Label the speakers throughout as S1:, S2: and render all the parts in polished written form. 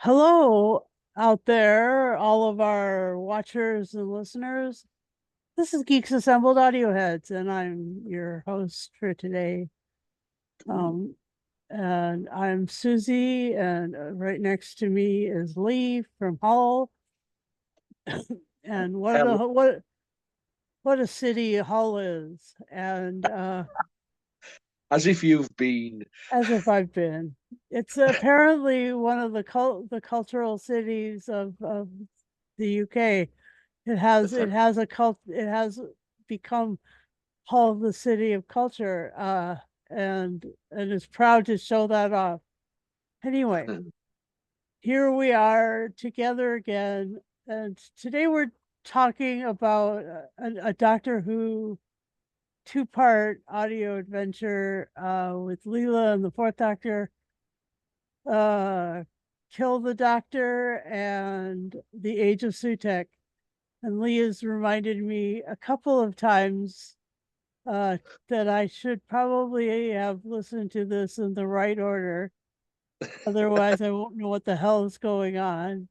S1: Hello out there, all of our watchers and listeners. This is Geeks Assembled Audio Heads, and I'm your host for today. Um, and I'm Susie, and right next to me is Lee from Hull. And
S2: Um,
S1: what a city Hull is, and
S2: as if you've been.
S1: as if I've been. It's apparently one of the cultural cities of the UK. It has become Hull the city of culture, and is proud to show that off. Anyway, here we are together again, and today we're talking about a Doctor Who two-part audio adventure with Leela and the Fourth Doctor, uh, Kill the Doctor, and the Age of Sutekh. And Lee has reminded me a couple of times uh, that I should probably have listened to this in the right order. Otherwise, I won't know what the hell is going on.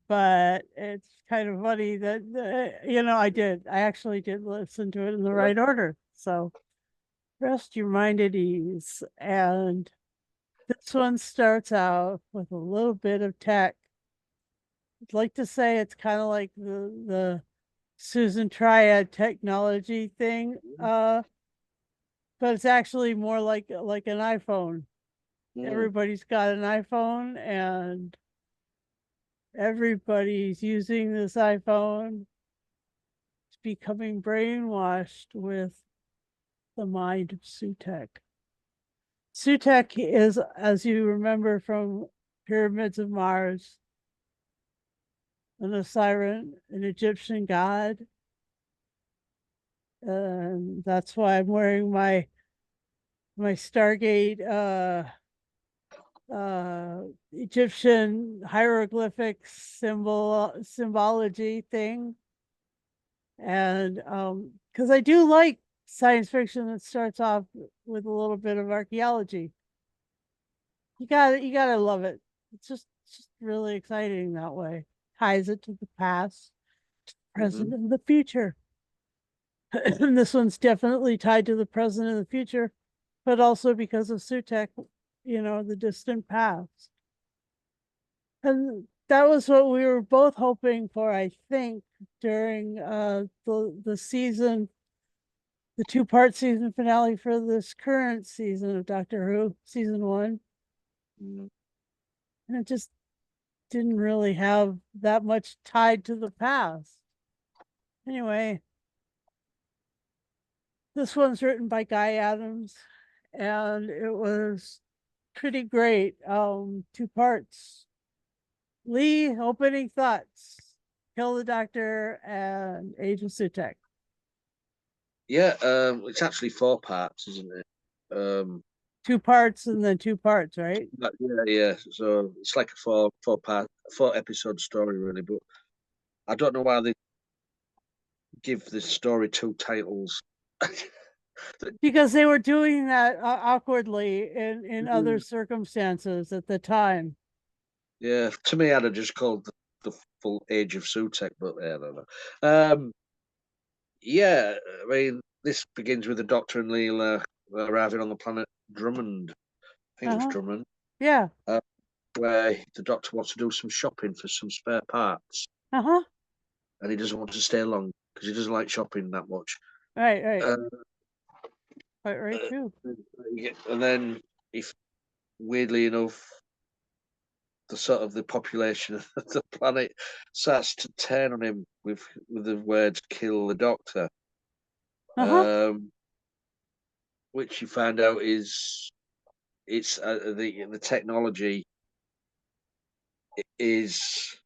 S1: But it's kind of funny that, I did. I actually did listen to it in the right order. So rest your mind at ease. And this one starts out with a little bit of tech. I'd like to say it's kind of like the Susan Triad technology thing, but it's actually more like an iPhone.
S2: Mm.
S1: Everybody's got an iPhone, and everybody's using this iPhone. It's becoming brainwashed with the mind of Sutekh. Sutekh is, as you remember from Pyramids of Mars, an Osiran, an Egyptian god. And that's why I'm wearing my Stargate Egyptian hieroglyphics symbology thing. And because I do like science fiction that starts off with a little bit of archaeology. You gotta love it. It's just really exciting that way. Ties it to the past, present,
S2: Mhm.
S1: and the future. And this one's definitely tied to the present and the future, but also because of Sutekh, the distant past. And that was what we were both hoping for, I think, during the season, the two-part season finale for this current season of Doctor Who, season one.
S2: Mm.
S1: And it just didn't really have that much tied to the past. Anyway, this one's written by Guy Adams, and it was pretty great. Two parts. Lee, opening thoughts. Kill the Doctor and Age of Sutekh.
S2: Yeah, it's actually four parts, isn't it?
S1: Two parts and then two parts, right?
S2: Yeah. So it's like a four episode story, really. But I don't know why they give this story two titles.
S1: Because they were doing that awkwardly in other
S2: Mm.
S1: circumstances at the time.
S2: Yeah, to me, I'd have just called the full Age of Sutekh, but yeah, I don't know. Yeah, I mean, this begins with the Doctor and Leela arriving on the planet Drummond. I think it was
S1: Uh-huh.
S2: Drummond.
S1: Yeah.
S2: Uh, where the Doctor wants to do some shopping for some spare parts,
S1: Uh-huh.
S2: and he doesn't want to stay long because he doesn't like shopping that much.
S1: Right, right.
S2: Uh,
S1: Quite right
S2: uh,
S1: too.
S2: and then, if weirdly enough, the sort of the population of the planet starts to turn on him with the words "kill the Doctor,"
S1: Uh-huh.
S2: um, which you find out is it's the technology is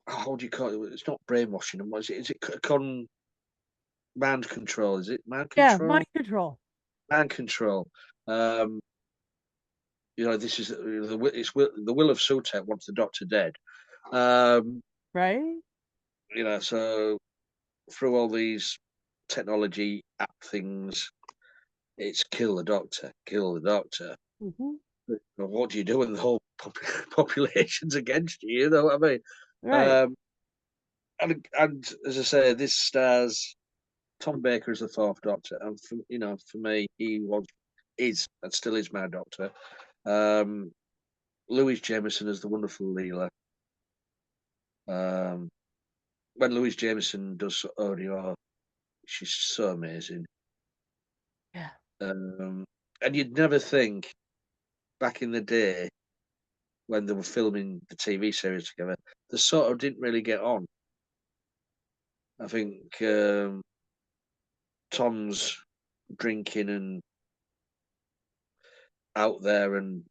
S2: how do you call it? It's not brainwashing them. What is it? Is it mind control? Is it mind
S1: Yeah, mind
S2: control?
S1: control.
S2: Mind control. Um, this is the will of Sutekh wants the Doctor dead. Um,
S1: Right?
S2: so through all these technology app things, it's kill the Doctor, kill the Doctor.
S1: Mm-hmm.
S2: what do you do when the whole population's against you? You know what I mean?
S1: Right.
S2: Um, and as I say, this stars Tom Baker as the Fourth Doctor, and for me, and still is my Doctor. Um, Louise Jameson as the wonderful Leela. Um, when Louise Jameson does audio, she's so amazing.
S1: Yeah.
S2: And you'd never think back in the day when they were filming the TV series together, they sort of didn't really get on. I think Tom's drinking and out there and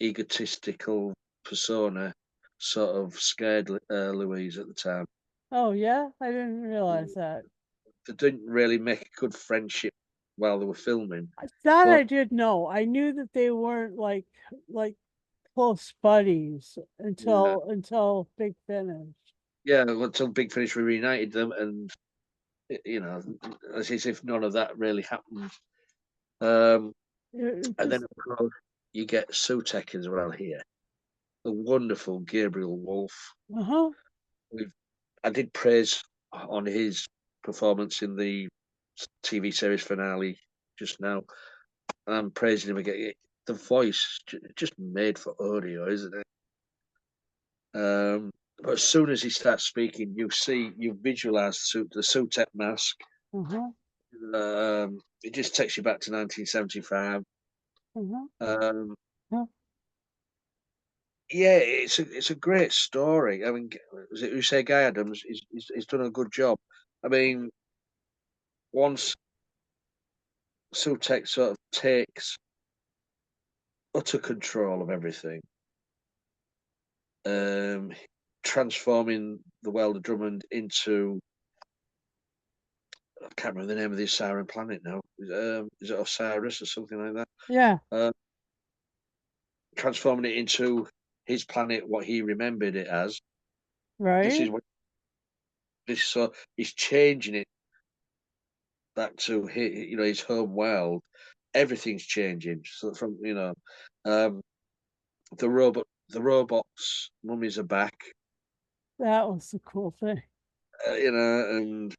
S2: egotistical persona sort of scared Louise at the time.
S1: Oh yeah, I didn't realize that.
S2: They didn't really make a good friendship while they were filming.
S1: That
S2: But
S1: I did know. I knew that they weren't like close buddies
S2: yeah,
S1: until Big Finish.
S2: yeah, until Big Finish reunited them, and you know, as if none of that really happened. Um,
S1: It
S2: and then
S1: just
S2: of course you get Sutekh as well here, the wonderful Gabriel Wolf.
S1: uh-huh.
S2: We've, I did praise on his performance in the TV series finale just now. I'm praising him again. The voice just made for audio, isn't it? But as soon as he starts speaking, you visualize the Sutekh mask.
S1: Uh-huh.
S2: It just takes you back to 1975.
S1: Uh-huh.
S2: Um,
S1: Uh-huh.
S2: yeah, it's a great story. I mean, was it you say Guy Adams? He's done a good job. I mean, once Sutekh sort of takes utter control of everything, um, transforming the world of Drummond into, I can't remember the name of the Osiran planet now. Is it Osiris or something like that?
S1: Yeah,
S2: Uh, Transforming it into his planet, what he remembered it as. This
S1: right.
S2: is what this so he's changing it back to his home world. Everything's changing. So from um, the robots mummies are back.
S1: That was the cool thing.
S2: And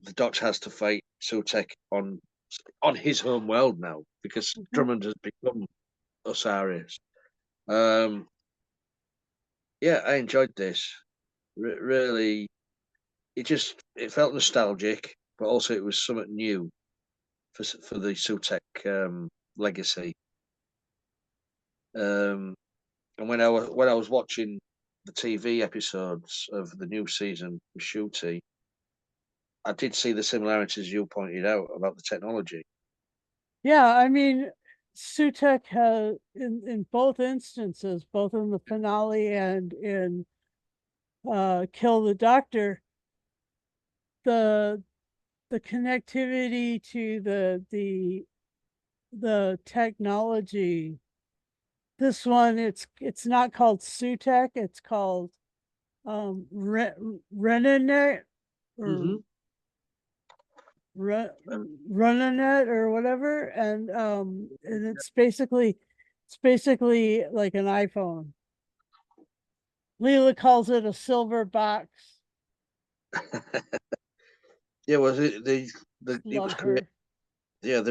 S2: the Doctor has to fight Sutekh on his home world now because
S1: Mhm.
S2: Drummond has become Osiris. Um, yeah, I enjoyed this. Really, it felt nostalgic, but also it was something new for the Sutekh legacy. Um, and when I was watching the TV episodes of the new season with Shooty, I did see the similarities you pointed out about the technology.
S1: Yeah, I mean, Sutek has in both instances, both in the finale and in Kill the Doctor, the the connectivity to the technology. This one, it's not called Sutek, it's called Renanet or
S2: Hmm.
S1: Re Runanet or whatever, and it's basically like an iPhone. Leela calls it a silver box.
S2: Yeah, was it it was
S1: Love
S2: created?
S1: her.
S2: Yeah,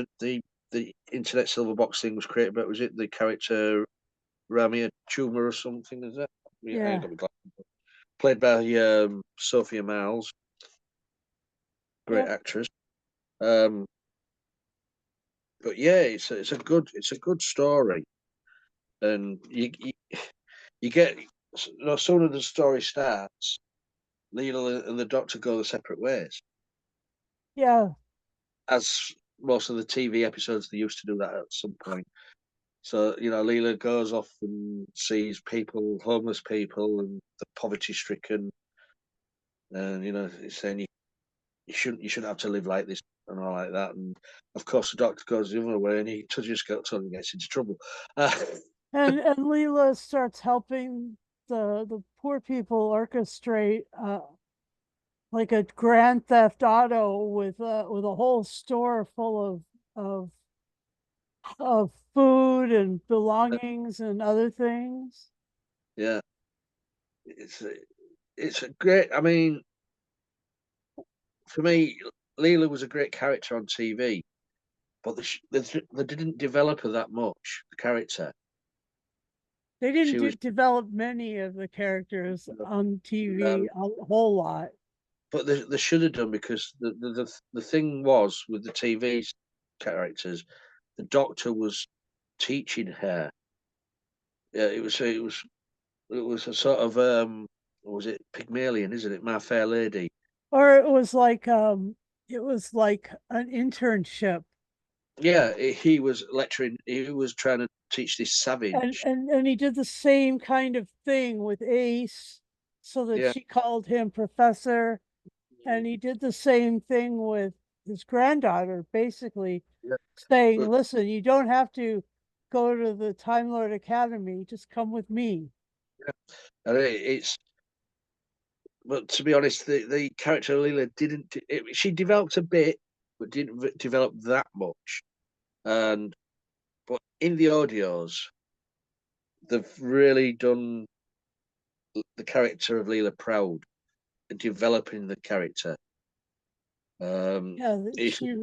S2: the internet silver box thing was created, but was it the character Ramia Tumor or something? Is that? Yeah, I ain't
S1: Yeah.
S2: got my glasses. Played by Sophia Miles, great
S1: Yep.
S2: actress. Um, but yeah, it's a good story, and you get no sooner the story starts, Leela and the Doctor go their separate ways,
S1: Yeah.
S2: as most of the TV episodes they used to do that at some point. So Leela goes off and sees people, homeless people, and the poverty stricken, and saying you shouldn't have to live like this and all like that. And of course, the Doctor goes the other way, and he totally gets into trouble.
S1: And Leela starts helping the poor people orchestrate like a grand theft auto with a whole store full of of food and belongings and other things.
S2: Yeah, it's a, it's a great. I mean, for me, Leela was a great character on TV, but they didn't develop her that much. The character,
S1: They didn't
S2: she was,
S1: develop many of the characters on TV
S2: um,
S1: a whole lot.
S2: but they should have done because the thing was with the TV characters, the Doctor was teaching her. Yeah, it was a sort of what was it, Pygmalion, isn't it? My Fair Lady.
S1: Or it was like an internship.
S2: Yeah, he was lecturing. He was trying to teach this savage.
S1: And he did the same kind of thing with Ace, so that
S2: Yeah,
S1: she called him professor. And he did the same thing with his granddaughter, basically
S2: yeah.
S1: saying,
S2: But
S1: listen, you don't have to go to the Time Lord Academy, just come with me.
S2: it's. But to be honest, the character of Leela didn't. She developed a bit, but didn't develop that much. And but in the audios, they've really done the character of Leela proud, developing the character.
S1: Yeah,
S2: If
S1: she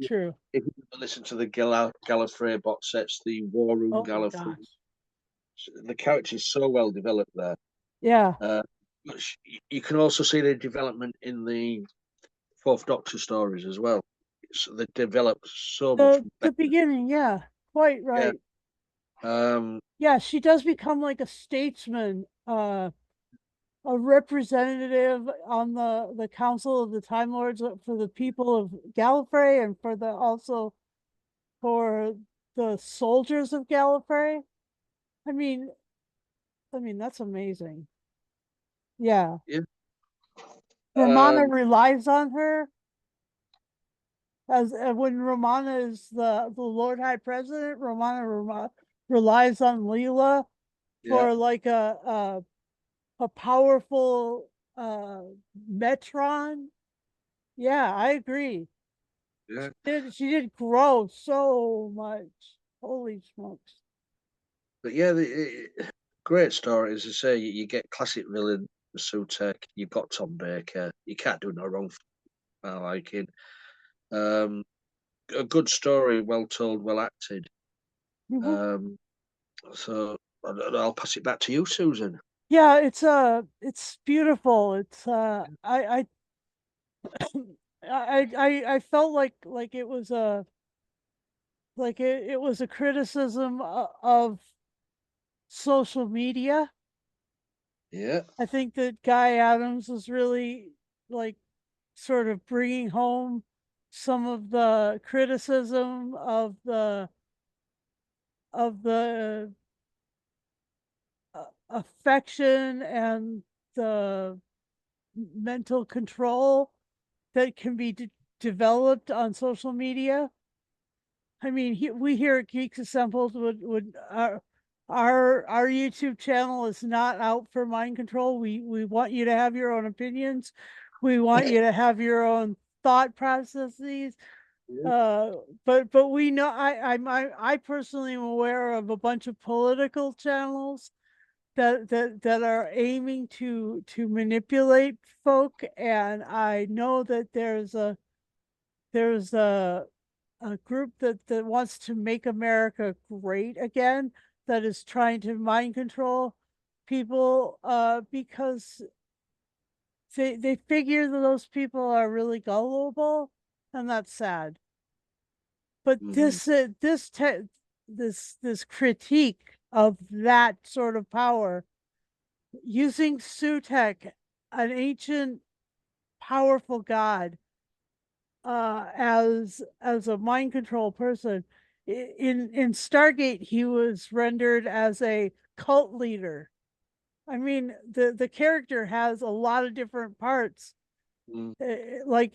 S1: true.
S2: if you listen to the Gallifrey box sets, the War Room
S1: Oh my
S2: Gallifrey,
S1: gosh.
S2: the character is so well developed there.
S1: Yeah.
S2: Uh, but you can also see the development in the Fourth Doctor stories as well. So they develop so much
S1: The
S2: better.
S1: beginning, yeah, quite
S2: Yeah.
S1: right.
S2: Um,
S1: Yeah, she does become like a statesman, a representative on the Council of the Time Lords for the people of Gallifrey and for the also for the soldiers of Gallifrey. I mean, that's amazing. Yeah.
S2: yeah.
S1: Romana
S2: Um,
S1: relies on her as when Romana is the Lord High President, relies on Leela
S2: yeah.
S1: for like a powerful metron. Yeah, I agree.
S2: Yeah.
S1: She did grow so much. Holy smokes.
S2: But yeah, great story. As I say, you get classic villain Sutekh. You've got Tom Baker. You can't do no wrong for my liking. Um, a good story, well told, well acted.
S1: Mhm.
S2: Um, so I'll pass it back to you, Susan.
S1: Yeah, it's beautiful. It's I felt like it was a it was a criticism of social media.
S2: Yeah,
S1: I think that Guy Adams was really like sort of bringing home some of the criticism of the affection and the mental control that can be developed on social media. I mean, we here at Geeks Assembled would our YouTube channel is not out for mind control. We want you to have your own opinions. We want you to have your own thought processes.
S2: yeah.
S1: Uh, but we know I personally am aware of a bunch of political channels that are aiming to manipulate folk, and I know that there's a group that wants to make America great again, that is trying to mind control people because they figure that those people are really gullible, and that's sad. But
S2: Mhm.
S1: this critique of that sort of power using Sutekh, an ancient powerful god, as a mind control person. In Stargate, he was rendered as a cult leader. I mean, the character has a lot of different parts.
S2: Mm.
S1: Like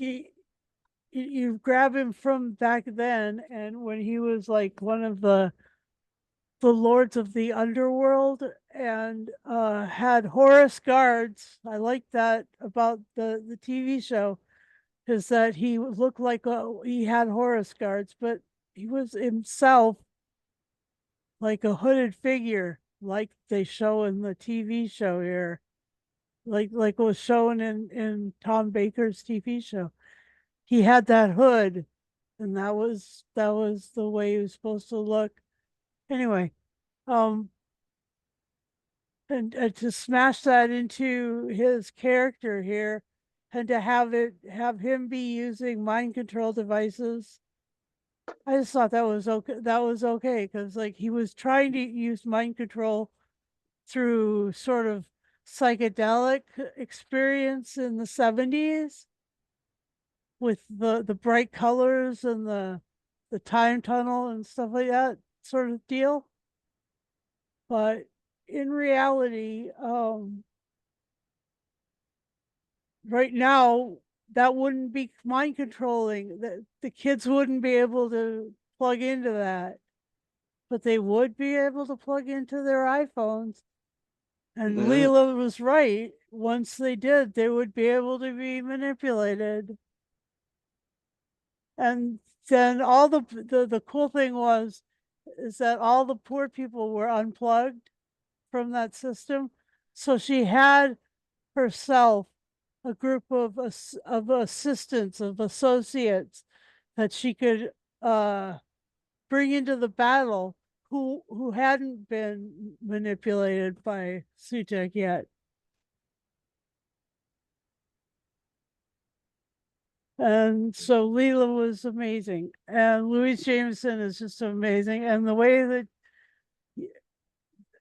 S1: you grab him from back then, and when he was like one of the lords of the underworld, and had Horus guards. I like that about the TV show, is that he looked like he had Horus guards, but he was himself like a hooded figure, like they show in the TV show here, like was shown in Tom Baker's TV show. He had that hood, and that was the way he was supposed to look. Anyway, um, and to smash that into his character here, and to have him be using mind control devices, I just thought that was okay. That was okay because like he was trying to use mind control through sort of psychedelic experience in the 70s with the bright colors and the time tunnel and stuff like that sort of deal. But in reality, right now that wouldn't be mind controlling. The kids wouldn't be able to plug into that, but they would be able to plug into their iPhones. And
S2: Yeah.
S1: Leela was right. Once they did, they would be able to be manipulated. And then all the cool thing was is that all the poor people were unplugged from that system. So she had herself a group of assistants, of associates that she could bring into the battle who hadn't been manipulated by Sutekh yet. And so Leela was amazing. And Louise Jameson is just amazing. And the way that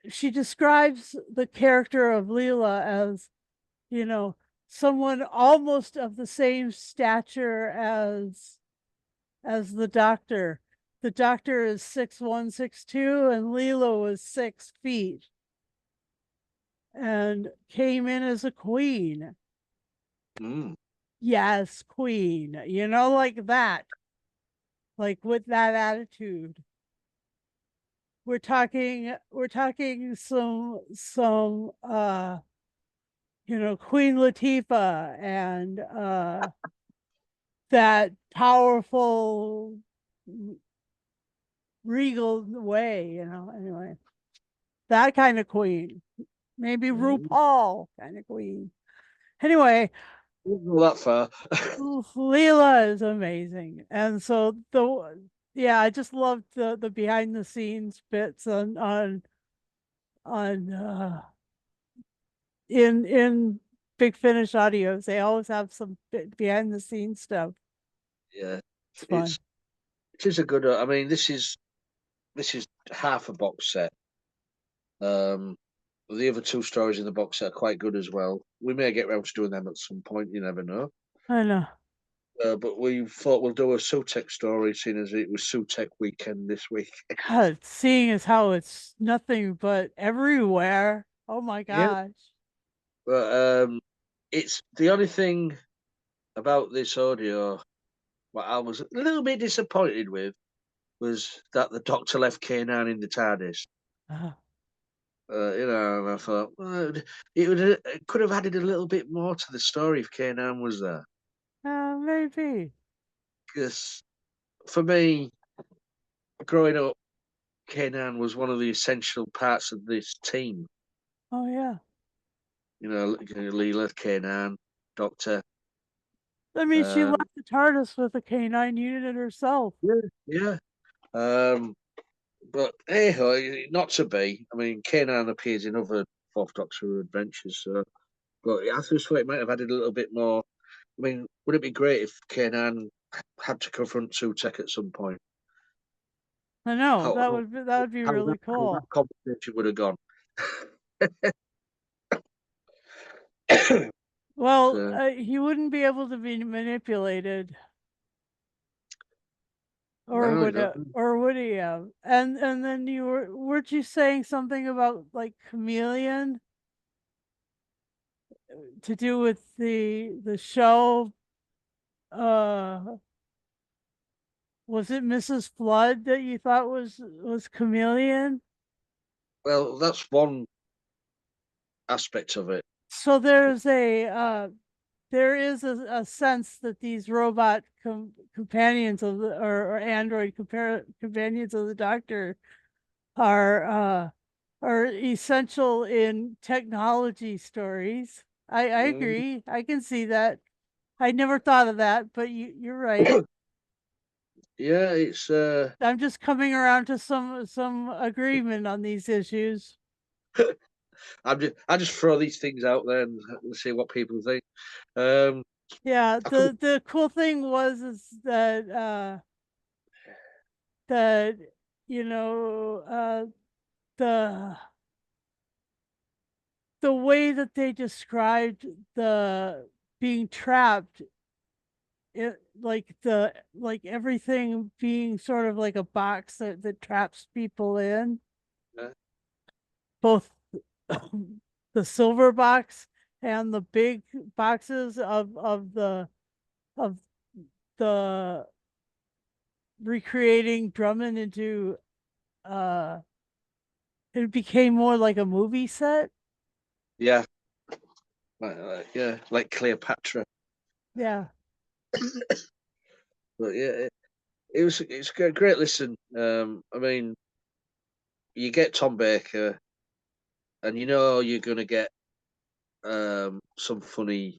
S1: she describes the character of Leela as, you know, someone almost of the same stature as the doctor. The doctor is 6'1", 6'2", and Leela was 6 feet and came in as a queen.
S2: Mm.
S1: Yes, queen. You know, like that. Like with that attitude. We're talking some Queen Latifah and that powerful regal way, anyway. That kind of queen. Maybe
S2: Mm.
S1: RuPaul kind of queen. Anyway,
S2: Wouldn't go that far.
S1: Leela is amazing. And so yeah, I just loved the behind the scenes bits on in Big Finish audios. They always have some behind the scenes stuff.
S2: Yeah,
S1: It's fun.
S2: it's it is a good. I mean, this is half a box set. Um, the other two stories in the box set are quite good as well. We may get round to doing them at some point. You never know.
S1: I know.
S2: But we thought we'll do a Sutekh story, seeing as it was Sutekh weekend this week.
S1: God, seeing as how it's nothing but everywhere. Oh my
S2: Yeah.
S1: gosh.
S2: But it's the only thing about this audio. What I was a little bit disappointed with was that the Doctor left K9 in the TARDIS.
S1: Uh,
S2: And I thought it could have added a little bit more to the story if K9 was there.
S1: maybe.
S2: Because for me, growing up, K9 was one of the essential parts of this team.
S1: Oh yeah.
S2: Leela, K9, Doctor.
S1: I mean, she
S2: Um,
S1: left the TARDIS with a K9 unit herself.
S2: yeah, yeah. Um, but hey ho, not to be. I mean, K9 appears in other Fourth Doctor adventures, so. But I just thought it might have added a little bit more. I mean, would it be great if K9 had to confront Sutekh at some point?
S1: I know
S2: How how
S1: that would be really
S2: how that
S1: cool.
S2: conversation would have gone.
S1: Well,
S2: So,
S1: he wouldn't be able to be manipulated, or
S2: no,
S1: would
S2: no.
S1: he have? And then weren't you saying something about like chameleon to do with the show? Uh, was it Mrs. Flood that you thought was chameleon?
S2: Well, that's one aspect of it.
S1: So there is a sense that these robot companions of or android companions of the Doctor are are essential in technology stories. I
S2: Mm,
S1: agree. I can see that. I never thought of that, but you're right.
S2: yeah, it's
S1: I'm just coming around to some agreement on these issues.
S2: I just throw these things out there and see what people think. Um,
S1: Yeah,
S2: I could
S1: the cool thing was is that that you know the the way that they described the being trapped, it like everything being sort of like a box that traps people in,
S2: uh,
S1: both the silver box and the big boxes of the recreating Drummond into uh it became more like a movie set.
S2: yeah, yeah, like Cleopatra.
S1: Yeah.
S2: But yeah, it's a great listen. I mean, you get Tom Baker, and you know you're gonna get some funny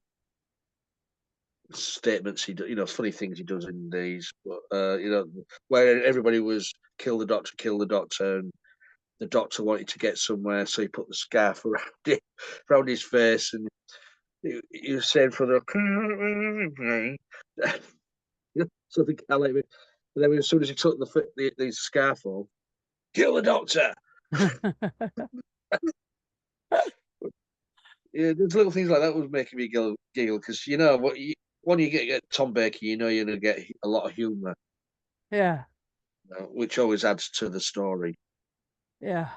S2: statements you know, funny things he does in these. But you know, where everybody was kill the doctor, and the doctor wanted to get somewhere, so he put the scarf around it, around his face, and he was saying for the something like that. But then as soon as he took the scarf off, kill the doctor. Yeah, there's little things like that was making me giggle because you know what, when you get Tom Baker, you know you're gonna get a lot of humour,
S1: Yeah.
S2: which always adds to the story.
S1: Yeah.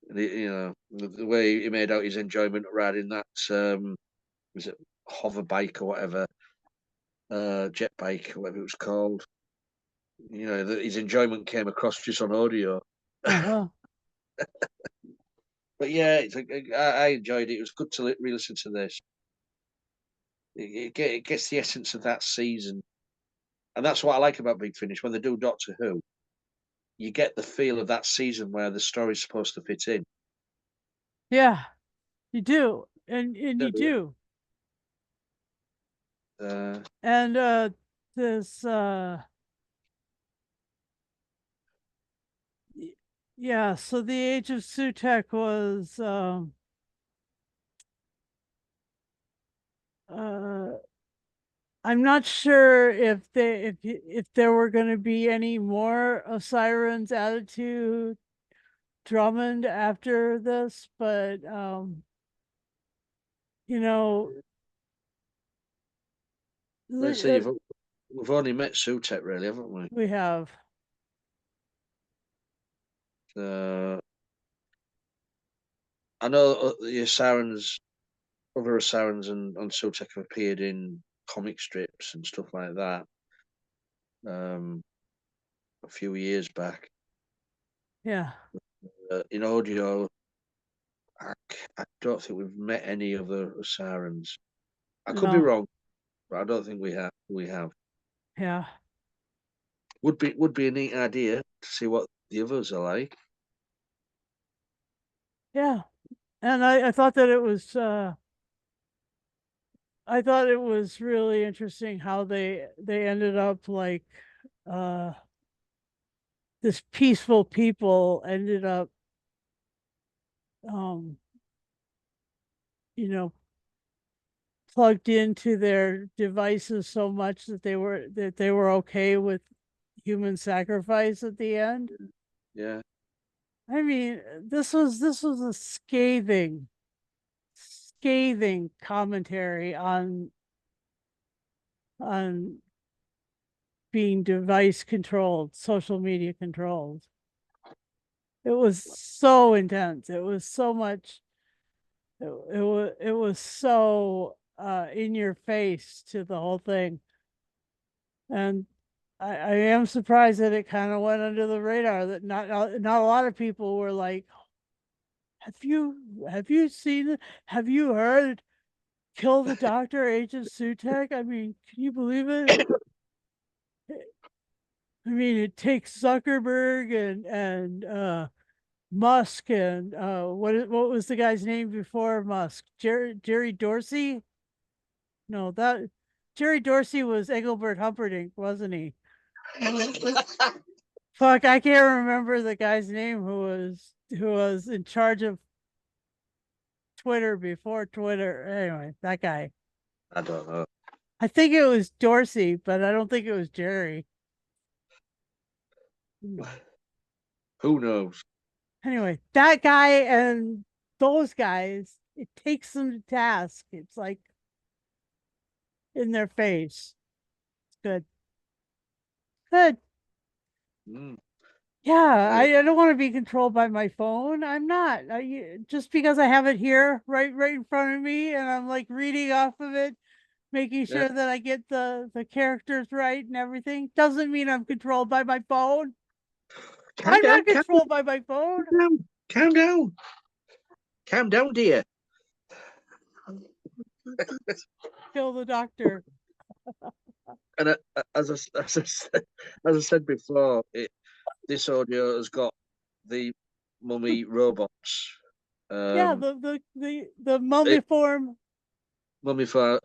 S2: And you know the way he made out his enjoyment of riding that was it hover bike or whatever, jet bike or whatever it was called. You know his enjoyment came across just on audio.
S1: Uh-huh.
S2: But yeah, I enjoyed it. It was good to re-listen to this. It gets the essence of that season, and that's what I like about Big Finish when they do Doctor Who. You get the feel of that season where the story's supposed to fit in.
S1: Yeah, you do. And
S2: Yeah,
S1: you do.
S2: yeah.
S1: And this y- yeah, so the Age of Sutekh was uh I'm not sure if there were going to be any more Osirans added to Drummond after this, but you know,
S2: Let's see, we've only met Sutek really, haven't we?
S1: we have.
S2: Uh, I know the Osirans, other Osirans and Sutek have appeared in comic strips and stuff like that. Um, a few years back.
S1: Yeah.
S2: In audio, I don't think we've met any other Osirans. I could be
S1: No.
S2: wrong, but I don't think we have. We have.
S1: Yeah.
S2: Would be a neat idea to see what the others are like.
S1: Yeah. And I thought that it was I thought it was really interesting how they ended up like uh this peaceful people ended up um you know plugged into their devices so much that they were okay with human sacrifice at the end.
S2: Yeah,
S1: I mean, this was a scathing commentary on being device controlled, social media controlled. It was so intense. It was so much. It was so in your face to the whole thing, and I am surprised that it kind of went under the radar. That not a lot of people were like, have you seen it? Have you heard? Kill the Doctor, Age of Sutekh. I mean, can you believe it? I mean, it takes Zuckerberg and Musk and what was the guy's name before Musk? Jerry Dorsey? No, that Jerry Dorsey was Engelbert Humperdinck, wasn't he? Fuck, I can't remember the guy's name who was in charge of Twitter before Twitter. Anyway, that guy.
S2: I don't know.
S1: I think it was Dorsey, but I don't think it was Jerry.
S2: Who knows?
S1: Anyway, that guy and those guys, it takes them to task. It's like in their face. It's good. Good.
S2: Mm,
S1: Yeah,
S2: yeah,
S1: I don't want to be controlled by my phone. I'm not. Just because I have it here right in front of me and I'm like reading off of it, making
S2: yeah.
S1: sure that I get the characters right and everything, doesn't mean I'm controlled by my phone.
S2: Calm
S1: I'm not
S2: down,
S1: controlled by my phone.
S2: down, calm down, calm down, dear.
S1: Kill the doctor.
S2: And as I said before, this audio has got the mummy robots,
S1: Yeah,
S2: um,
S1: the mummy
S2: it,
S1: form.
S2: mummified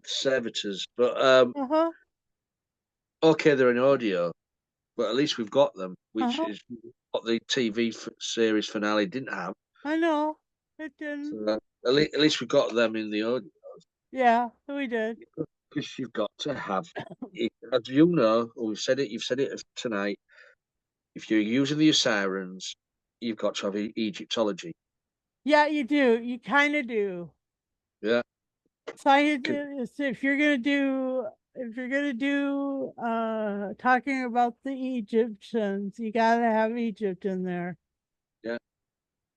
S2: servitors. But
S1: Uh-huh.
S2: okay, they're in audio, but at least we've got them, which
S1: Uh-huh.
S2: is what the TV series finale didn't have.
S1: I know. It didn't.
S2: So at least we got them in the audio.
S1: Yeah, we did.
S2: Because you've got to have, as you know, or we've said it, you've said it tonight. If you're using the Osirans, you've got to have Egyptology.
S1: Yeah, you do. You kind of do.
S2: Yeah,
S1: Science
S2: 'cause-
S1: is if you're gonna do talking about the Egyptians, you gotta have Egypt in there.
S2: yeah,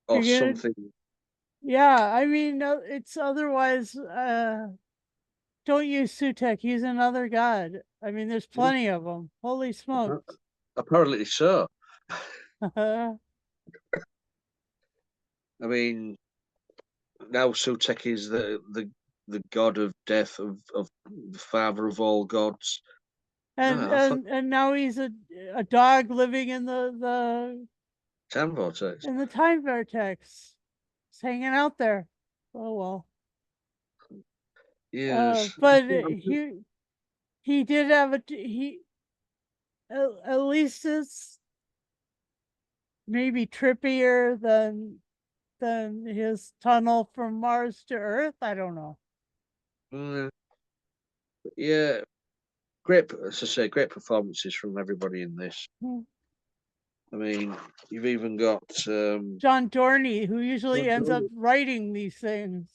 S2: or
S1: You're gonna
S2: something.
S1: Yeah, I mean it's otherwise don't use Sutekh, use another god. I mean there's
S2: Yeah,
S1: plenty of them. Holy smokes.
S2: apparently so. I mean, now Sutekh is the god of death of the father of all gods.
S1: and
S2: Ah, I thought
S1: and now he's a dog living in
S2: time vortex.
S1: the time vortex. He's hanging out there. Oh well.
S2: Yes,
S1: But he did have at least it's maybe trippier than his tunnel from Mars to Earth. I don't know.
S2: mm, yeah. Great, as I say, great performances from everybody in this.
S1: Hmm.
S2: I mean, you've even got
S1: John Dorney, who usually
S2: John
S1: ends up
S2: Drummond
S1: writing these things.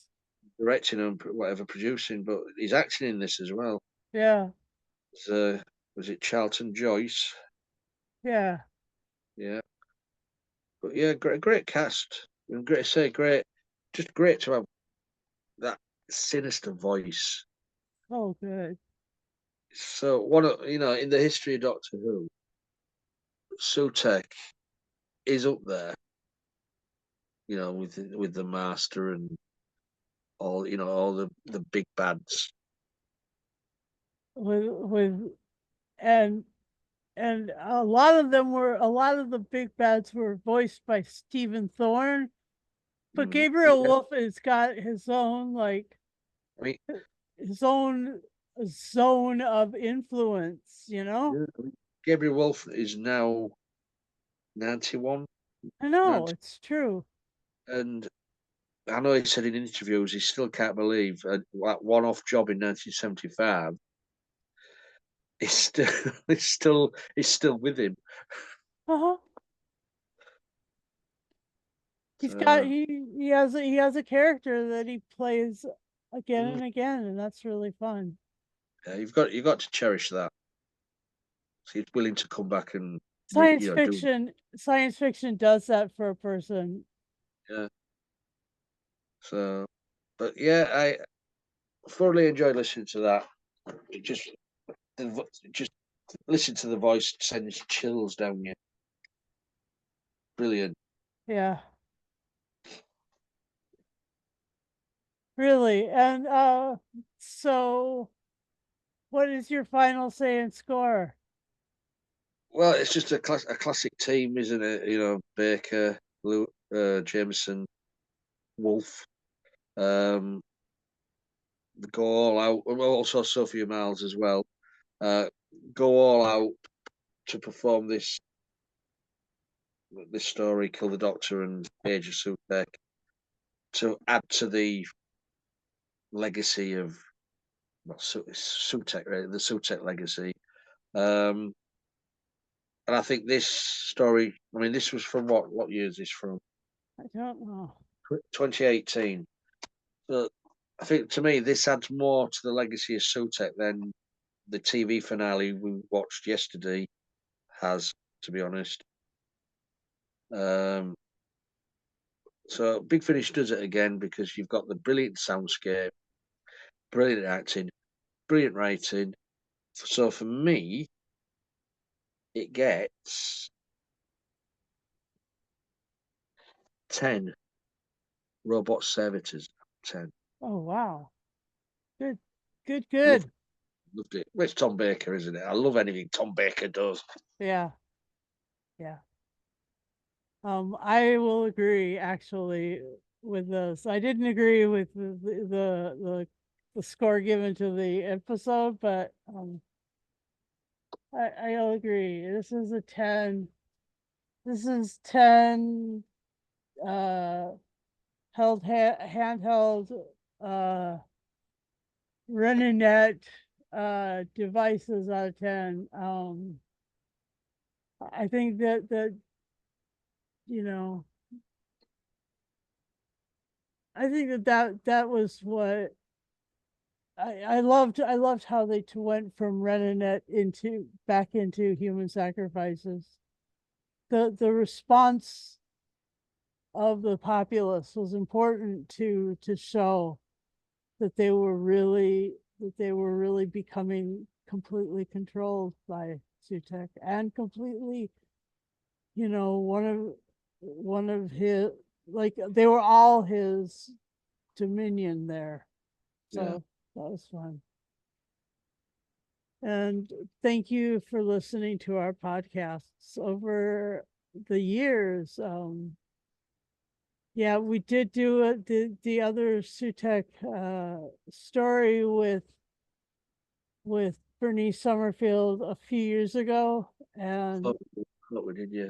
S2: directing and whatever producing, but he's acting in this as well.
S1: Yeah,
S2: Was it Charlton Joyce?
S1: yeah.
S2: Yeah, but yeah, great cast. And great, say great, just great to have that sinister voice.
S1: Oh, good.
S2: So one of in the history of Doctor Who, Sutekh is up there. With the Master and all the big bads.
S1: With and and a lot of the big bads were voiced by Stephen Thorne, but Gabriel
S2: Yeah,
S1: Wolf has got his own
S2: I mean,
S1: his own zone of influence,
S2: yeah, Gabriel Wolf is now 91,
S1: I know
S2: 90,
S1: it's true.
S2: and I know he said in interviews he still can't believe that one-off job in 1975 is still is still with him.
S1: Uh-huh.
S2: So
S1: He has a character that he plays again
S2: mm,
S1: and again, and that's really fun.
S2: yeah, you've got to cherish that. So he's willing to come back and do
S1: Science fiction does that for a person.
S2: yeah. So, but yeah, I thoroughly enjoyed listening to that. It just listen to the voice sends chills down you. Brilliant.
S1: Yeah, really. And so what is your final say and score?
S2: Well, it's just a classic team, isn't it? You know, Baker, Jameson, Wolf. Um, they go all out. Well, also Sophia Miles as well. Uh, go all out to perform this story, Kill the Doctor and Age of Sutekh, to add to the legacy of well, Sutekh, right? The Sutekh legacy. Um, and I think this story. I mean, this was from what year is this from?
S1: I don't know.
S2: 2018. So I think to me this adds more to the legacy of Sutekh than the TV finale we watched yesterday has, to be honest. Um, so Big Finish does it again because you've got the brilliant soundscape, brilliant acting, brilliant writing. So for me, it gets 10 robot servitors. 10.
S1: Oh wow. Good.
S2: Loved,
S1: Good.
S2: loved it. Well, it's Tom Baker, isn't it? I love anything Tom Baker does.
S1: Yeah. Yeah. I will agree actually with this. I didn't agree with the score given to the episode, but I'll agree. This is a 10. This is 10 uh handheld uh RenaNet devices out of 10. I think that you know I think that was what I loved how they went from RenaNet into back into human sacrifices. The response of the populace was important to show that they were really becoming completely controlled by Sutekh and completely, one of his, like they were all his dominion there.
S2: Yeah.
S1: So that was fun. And thank you for listening to our podcasts over the years. Yeah, we did do the other Sutekh story with Bernice Summerfield a few years ago, and
S2: Thought we did, yeah.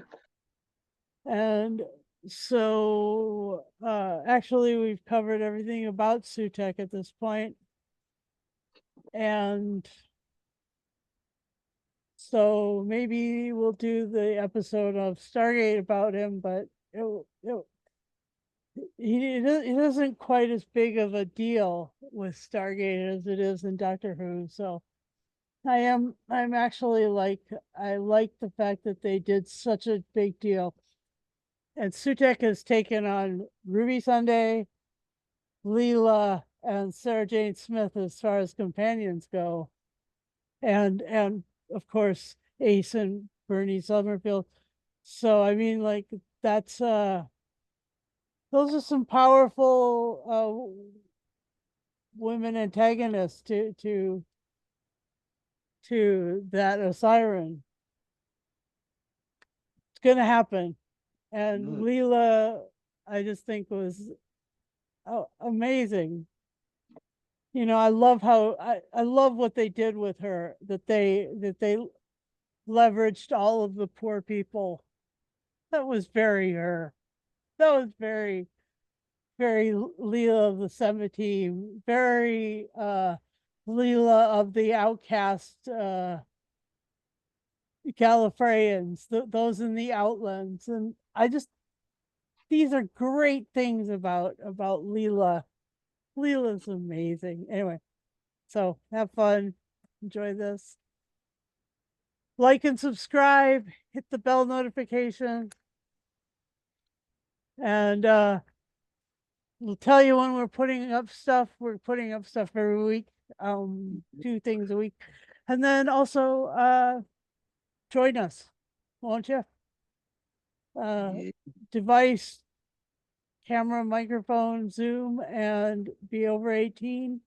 S1: and so actually we've covered everything about Sutekh at this point, and so maybe we'll do the episode of Stargate about him, but it isn't quite as big of a deal with Stargate as it is in Doctor Who. So I'm actually I like the fact that they did such a big deal. And Sutekh has taken on Ruby Sunday, Leela, and Sarah Jane Smith as far as companions go. And of course Ace and Bernie Summerfield. So I mean that's those are some powerful women antagonists to that Osiran. It's gonna happen. And Leela, I just think was amazing. I love how I love what they did with her, that they leveraged all of the poor people. That was very her. That was very Leela of the Sema team, very Leela of the outcast Gallifreyans, those in the outlands. And these are great things about Leela. Leela's amazing. Anyway, so have fun, enjoy this. Like and subscribe, hit the bell notification, and we'll tell you when we're putting up stuff. We're putting up stuff every week, 2 things a week. And then also join us, won't you?
S2: Yeah.
S1: Device, camera, microphone, Zoom, and be over 18.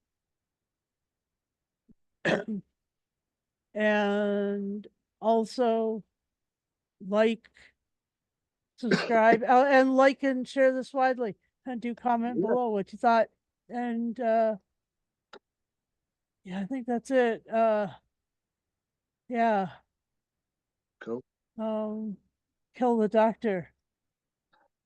S1: And also like, subscribe, and like and share this widely, and do comment
S2: Yeah.
S1: below what you thought. And yeah, I think that's it. Yeah.
S2: Cool.
S1: Kill the doctor.